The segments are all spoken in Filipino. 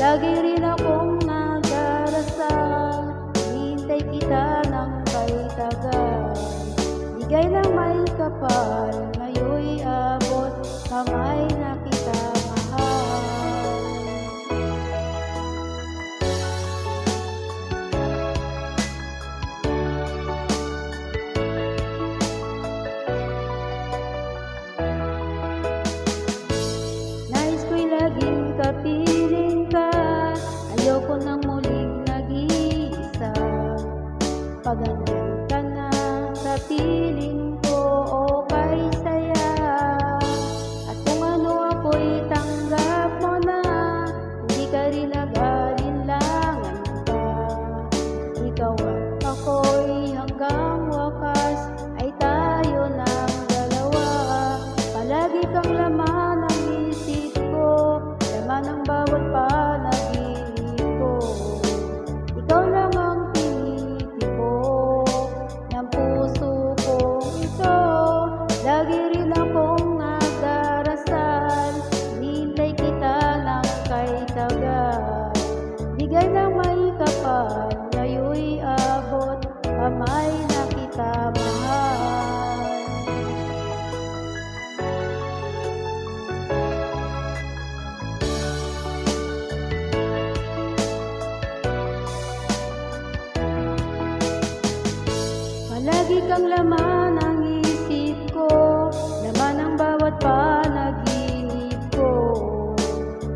Lagi rin akong nagdarasal, hinintay kita ng kay tagal. Bigay ng may kapal, ngayon'y abot, kamay na kita mahal. Nais ko'y laging kapiling ka, ayoko nang muling nag-iisa. Pagandyan ka na sa piling ko, okay saya. At kung ano ako'y tanggap mo na, hindi ka rin nag-alinlangan pa. Ikaw at ako'y hanggang wakas ay tayo ng dalawa. Palagi kang laman ng isip ko, laman ng bawat panaginip ko. Ikaw lang ang tinitipok ng puso kong ito. Lagi rin akong nagdarasal, hinintay kita ng kay tagal. Bigay ng may kapal, ngayon'y abot, kamay na kita mahal. Palagi kang laman ng isip ko, laman ng bawat panaginip ko.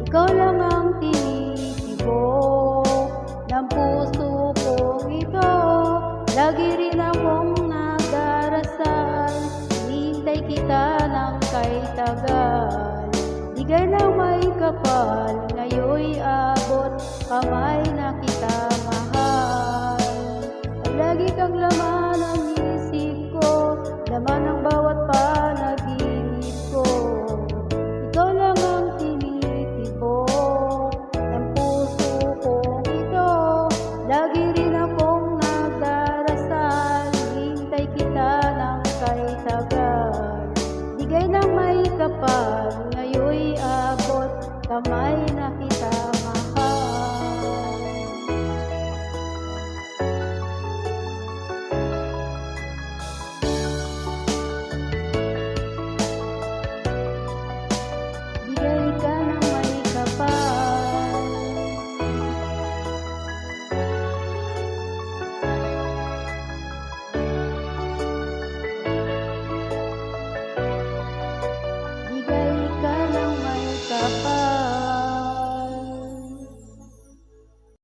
Ikaw lang ang tinitibok ng puso kong ito. Lagi rin akong nagdarasal, hinintay kita ng kay tagal. Bigay ng may kapal,